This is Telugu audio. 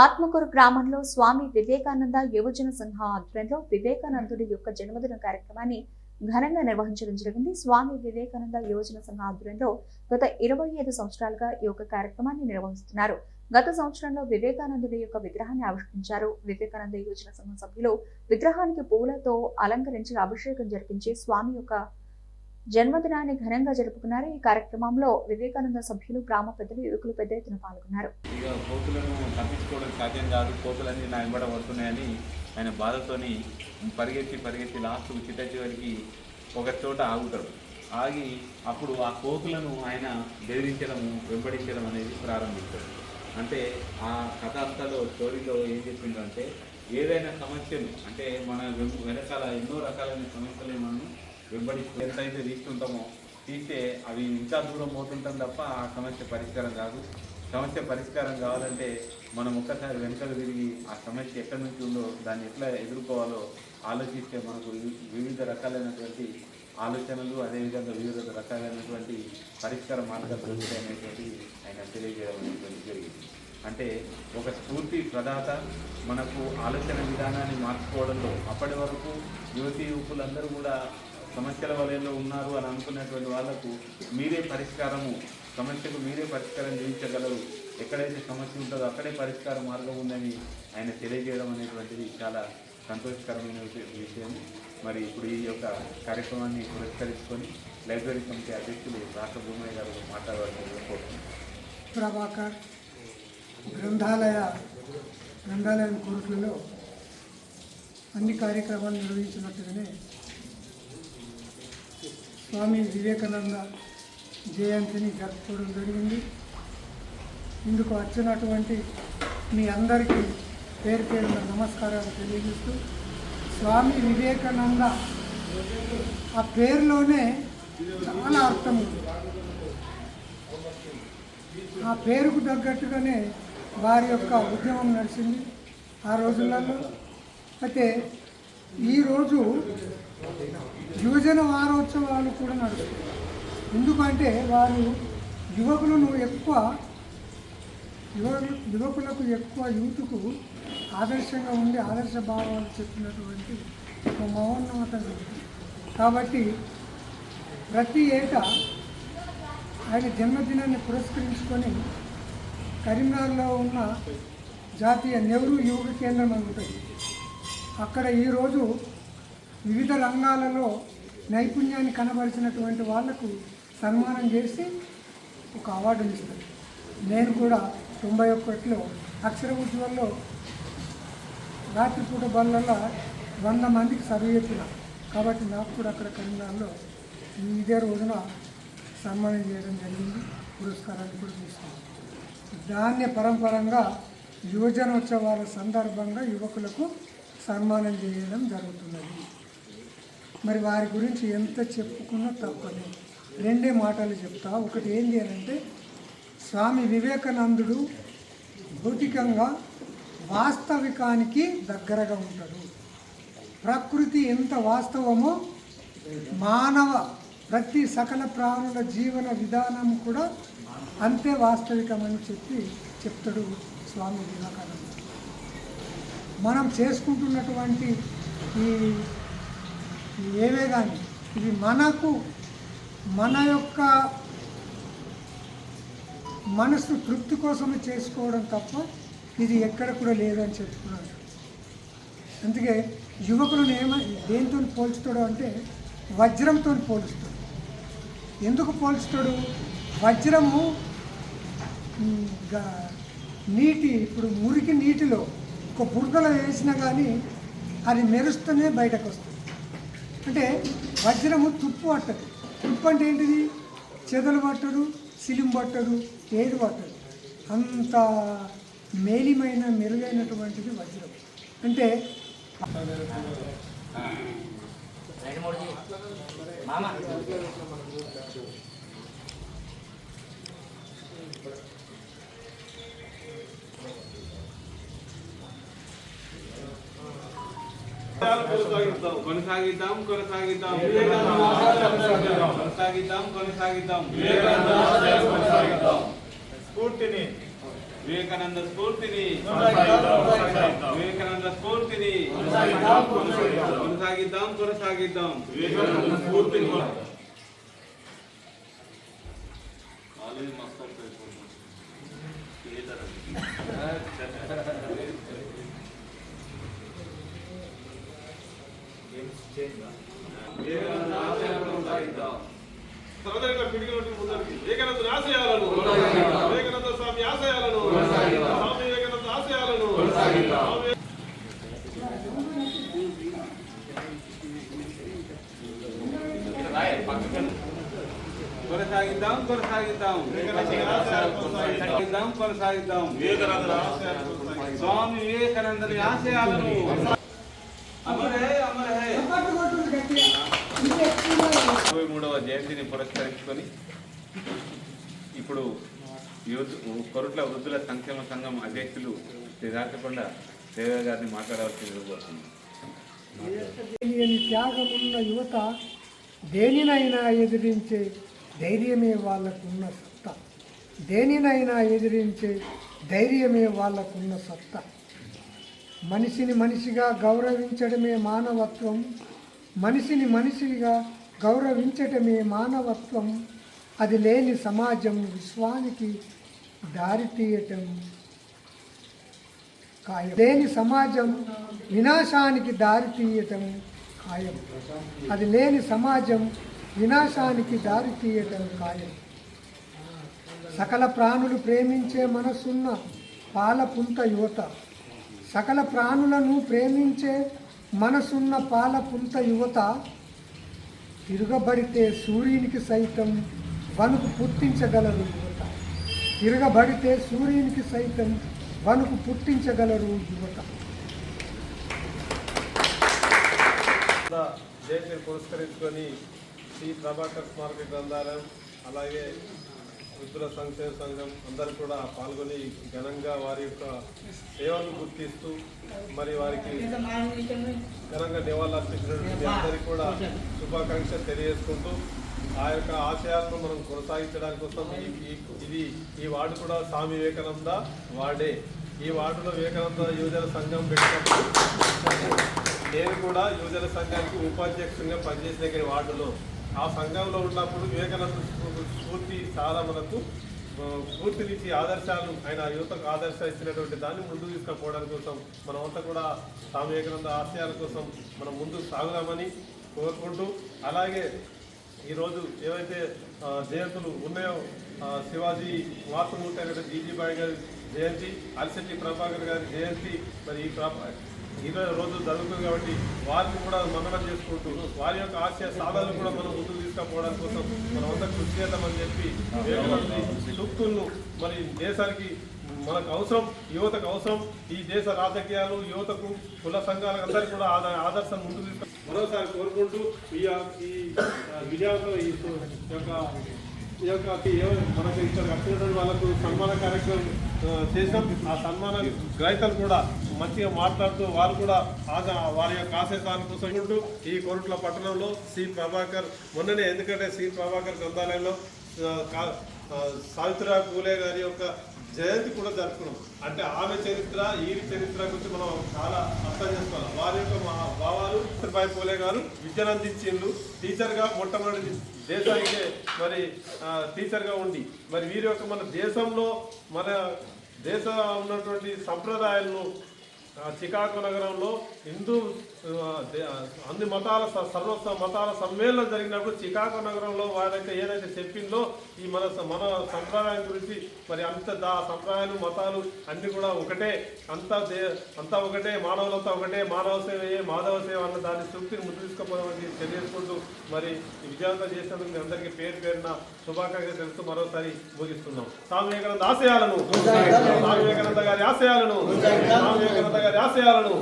ఆత్మకూరు గ్రామంలో స్వామి వివేకానంద యువజన సంఘ ఆధ్వర్యంలో వివేకానందుడి యొక్క జన్మదిన కార్యక్రమాన్ని ఘనంగా నిర్వహించడం జరిగింది. స్వామి వివేకానంద యువజన సంఘ ఆధ్వర్యంలో గత 25 సంవత్సరాలుగా ఈ యొక్క కార్యక్రమాన్ని నిర్వహిస్తున్నారు. గత సంవత్సరంలో వివేకానందుడి యొక్క విగ్రహాన్ని ఆవిష్కరించారు. వివేకానంద యువజన సంఘ సభ్యులు విగ్రహానికి పూలతో అలంకరించి అభిషేకం జరిపించి స్వామి యొక్క జన్మదినాన్ని ఘనంగా జరుపుకున్నారు. ఈ కార్యక్రమంలో వివేకానంద సభ్యులు, గ్రామ పెద్దలు, యువకులు పెద్ద ఎత్తున పాల్గొన్నారు. ఇక కోతులను తప్పించుకోవడం సాధ్యం కాదు, కోతులన్నీ నా వెంబడ పడుతున్నాయని ఆయన బాధతోని పరిగెత్తి లాస్ట్ చిట్ట చివరికి ఒక చోట ఆగుతాడు. ఆగి అప్పుడు ఆ కోతులను ఆయన బెదిరించడము, వెంబడించడం అనేది ప్రారంభించాడు. అంటే ఆ కథ అంతలో స్టోరీలో ఏం చెప్పిందంటే, ఏదైనా సమస్యలు అంటే మన వెనకాల ఎన్నో రకాలైన సమస్యలు మనం వెంబడిస్తూ ఎంతైతే తీస్తుంటామో తీస్తే అవి ఇంకా దూరం పోతుంటాం తప్ప ఆ సమస్య పరిష్కారం కాదు. సమస్య పరిష్కారం కావాలంటే మనం ఒక్కసారి వెనుకలు తిరిగి ఆ సమస్య ఎక్కడి నుంచి ఉందో దాన్ని ఎట్లా ఎదుర్కోవాలో ఆలోచిస్తే మనకు వివిధ రకాలైనటువంటి ఆలోచనలు, అదేవిధంగా వివిధ రకాలైనటువంటి పరిష్కార మార్గాలు దొరుకుతాయనేటువంటి ఆయన తెలియజేయడం అనేటువంటి జరిగింది. అంటే ఒక స్ఫూర్తి ప్రదాత మనకు ఆలోచన విధానాన్ని మార్చుకోవడంలో అప్పటి వరకు యువకులందరూ కూడా సమస్యల వలయంలో ఉన్నారు అని అనుకున్నటువంటి వాళ్లకు సమస్యకు మీరే పరిష్కారం చేయించగలరు, ఎక్కడైతే సమస్య ఉంటుందో అక్కడే పరిష్కార మార్గం ఉందని ఆయన తెలియజేయడం అనేటువంటిది చాలా సంతోషకరమైన విషయం. మరి ఇప్పుడు ఈ యొక్క కార్యక్రమాన్ని పురస్కరించుకొని లైబ్రరీ కమిటీ అధ్యక్షులు రాష్ట్ర భూమయ్య గారు మాట్లాడాలని కోరుతున్నాను. ప్రభాకర్ గ్రంథాలయం కోర్టులలో అన్ని కార్యక్రమాలు నిర్వహించినట్టుగానే స్వామి వివేకానంద జయంతిని జరుపుకోవడం జరిగింది. ఇందుకు వచ్చినటువంటి మీ అందరికీ పేరు పేరున నమస్కారాలు తెలియజేస్తూ, స్వామి వివేకానంద ఆ పేరులోనే చాలా అర్థం ఉంది. ఆ పేరుకు తగ్గట్టుగానే వారి యొక్క ఉద్యమం నడిచింది ఆ రోజులలో. అయితే ఈరోజు యువజన వారోత్సవాలు కూడా నడుస్తాయి. ఎందుకంటే వారు యువకులకు ఎక్కువ యూత్కు ఆదర్శంగా ఉండి ఆదర్శ భావాలు చెప్పినటువంటి ఒక మహోన్నత వ్యక్తి. కాబట్టి ప్రతి ఏటా ఆయన జన్మదినాన్ని పురస్కరించుకొని కరీంనగర్లో ఉన్న జాతీయ నెహ్రూ యువక కేంద్రం ఉంటుంది. అక్కడ ఈరోజు వివిధ రంగాలలో నైపుణ్యాన్ని కనబరిచినటువంటి వాళ్లకు సన్మానం చేసి ఒక అవార్డుని ఇస్తారు. నేను కూడా 91లో అక్షర ఉజ్వల్లో రాత్రిపూట బళ్ళల్లో 100 మందికి సర్వ్ చెప్పిన. కాబట్టి నాకు కూడా అక్కడ కరీంనగర్లో ఇదే రోజున సన్మానం చేయడం జరిగింది. పురస్కారాన్ని కూడా తీసుకున్నాను. ధాన్య పరంపరంగా యువజనోత్సవాల సందర్భంగా యువకులకు సన్మానం చేయడం జరుగుతున్నది. మరి వారి గురించి ఎంత చెప్పుకున్నా తప్పని 2 మాటలు చెప్తా. ఒకటి ఏంటి అంటే, స్వామి వివేకానందుడు భౌతికంగా వాస్తవికానికి దగ్గరగా ఉంటాడు. ప్రకృతి ఎంత వాస్తవమో ప్రతి సకల ప్రాణుల జీవన విధానం కూడా అంతే వాస్తవికమని చెప్తాడు స్వామి వివేకానంద. మనం చేసుకుంటున్నటువంటి ఏవే కానీ ఇవి మన యొక్క మనసు తృప్తి కోసమే చేసుకోవడం తప్ప ఇది ఎక్కడ కూడా లేదని చెప్తున్నాడు. అందుకే యువకులను దేంతో పోల్చుతాడు అంటే వజ్రంతో పోలుస్తాడు. ఎందుకు పోల్చుతాడు? వజ్రము ఇప్పుడు మురికి నీటిలో ఒక బురదలో వేసినా కానీ అది మెరుస్తూనే బయటకు వస్తుంది. అంటే వజ్రము తుప్పు పట్టదు. తుప్పు అంటే ఏంటిది? చెదలు పట్టదు, సిలిం పట్టదు, ఏది పట్టదు. అంత మేలిమైన మెరుగైనటువంటిది వజ్రం. అంటే కొనసాగిద్దాం స్ఫూర్తిని వివేకానంద స్ఫూర్తిని వివేకానంద స్ఫూర్తిని కొనసాగిద్దాం వివేకానంద స్ఫూర్తిని. వివేకానంద ఆశయాలను వివేకానంద స్వామి ఆశయాలను స్వామి వివేకానంద ఆశయాలను కొనసాగిద్దాం స్వామి వివేకానందని ఆశయాలను. అమర్ హై 23వ జయంతిని పురస్కరించుకొని ఇప్పుడు కొరుట్ల వృద్ధుల సంక్షేమ సంఘం అధ్యక్షులు శ్రీ రాచకొండ దేవ గారిని మాట్లాడవలసింది కోరుతున్నాం. త్యాగమున్న యువత దేనినైనా ఎదిరించే ధైర్యమే వాళ్ళకున్న సత్తా. దేనినైనా ఎదిరించే ధైర్యమే వాళ్ళకున్న సత్తా. మనిషిని మనిషిగా గౌరవించడమే మానవత్వం. మనిషిని మనిషిగా గౌరవించటమే మానవత్వం. అది లేని సమాజం విశ్వానికి దారితీయటం ఖాయం. లేని సమాజం వినాశానికి దారితీయటం ఖాయం. అది లేని సమాజం వినాశానికి దారితీయటం ఖాయం. సకల ప్రాణులు ప్రేమించే మనసున్న పాలపుంత యువత. సకల ప్రాణులను ప్రేమించే మనసున్న పాలపుంత యువత తిరగబడితే సూర్యునికి సైతం వణుకు పుట్టించగలరు యువత. తిరగబడితే సూర్యునికి సైతం వణుకు పుట్టించగలరు యువత. జయంతిని పురస్కరించుకొని శ్రీ ప్రభాకర్ స్మారక గ్రంథాలయం అలాగే వృద్ధుల సంక్షేమ సంఘం అందరూ కూడా పాల్గొని ఘనంగా వారి యొక్క సేవలను గుర్తిస్తూ మరి వారికి ఘనంగా నివాళులు అర్పించినటువంటి అందరికీ కూడా శుభాకాంక్షలు తెలియజేసుకుంటూ ఆ యొక్క ఆశయాలను మనం కొనసాగించడానికి కోసం ఈ వార్డు కూడా స్వామి వివేకానంద వార్డే. ఈ వార్డులో వివేకానంద యువజన సంఘం పెట్టినప్పుడు నేను కూడా యువజన సంఘానికి ఉపాధ్యక్షునిగా పనిచేసిన వార్డులో ఆ సంఘంలో ఉన్నప్పుడు వివేకానంద స్ఫూర్తి చాలా మనకు స్ఫూర్తినిచ్చి ఆదర్శాలను ఆయన యువతకు ఆదర్శాలు ఇచ్చినటువంటి దాన్ని ముందుకు తీసుకుపోవడానికి కోసం మనమంతా కూడా స్వామి వివేకానంద ఆశయాల కోసం మనం ముందుకు సాగుదామని కోరుకుంటూ అలాగే ఈరోజు ఏవైతే జయంతులు ఉన్నాయో శివాజీ మాతృమూర్తి అయినటువంటి జీజీబాయి గారి జయంతి, అలిశెట్టి ప్రభాకర్ గారి జయంతి మరి ఈ రోజు జరుగుతుంది కాబట్టి వారిని కూడా మననం చేసుకుంటూ వారి యొక్క ఆశయ సాధనలు కూడా మనం ముందుకు తీసుకుపోవడానికి కోసం మనం అంతా కృషి చేద్దామని చెప్పి సూక్తులను మరి దేశానికి మనకు అవసరం, యువతకు అవసరం. ఈ దేశ రాజకీయాలు యువతకు కుల సంఘాలకు అందరికీ కూడా ఆదర్శం ముందుకు తీసుకు మరోసారి కోరుకుంటూ ఈ విజయవంతం ఈ యొక్క మనకు ఇక్కడ వచ్చినటువంటి వాళ్ళకు సన్మాన కార్యక్రమం చేసాం. ఆ సన్మాన గ్రహీతలు కూడా మంచిగా మాట్లాడుతూ వారు కూడా వారి యొక్క ఆశయాలను కూర్చుంటూ ఈ కొరుట్ల పట్టణంలో శ్రీ ప్రభాకర్ మొన్ననే ఎందుకంటే శ్రీ ప్రభాకర్ గ్రంథాలయంలో సావిత్రిబాయి పూలే గారి యొక్క జయంతి కూడా జరుపుకున్నాం. అంటే ఆమె చరిత్ర ఈ చరిత్ర గురించి మనం చాలా అర్థం చేసుకోవాలి. వారి యొక్క భావాలు సావిత్రిబాయి పూలే గారు విద్యను అందించిండ్రు. టీచర్గా మొట్టమొదటి దేశానికే మరి టీచర్గా ఉండి మరి వీరి యొక్క మన దేశంలో మన దేశ ఉన్నటువంటి సంప్రదాయాలను చికాగో నగరంలో హిందూ అన్ని మతాల మతాల సమ్మేళనం జరిగినప్పుడు చికాగో నగరంలో వారైతే ఏదైతే చెప్పిందో ఈ మన సంప్రదాయం గురించి మరి సంప్రదాయాలు మతాలు అన్ని కూడా ఒకటే, అంతా ఒకటే, మానవులంతా ఒకటే, మానవ సేవయే మాధవ సేవ అన్న దాన్ని సూక్తిని ముందు తీసుకుపోదామని తెలియజేసుకుంటూ మరి విజయవంతం చేసినందుకు మీ అందరికీ పేరున శుభాకాంక్షలు తెలుస్తూ మరోసారి ముగిస్తున్నాం. స్వామి వివేకానంద ఆశయాలను, స్వామి వివేకానంద గారి ఆశయాలను, స్వామి వివేకానంద గారి ఆశయాలను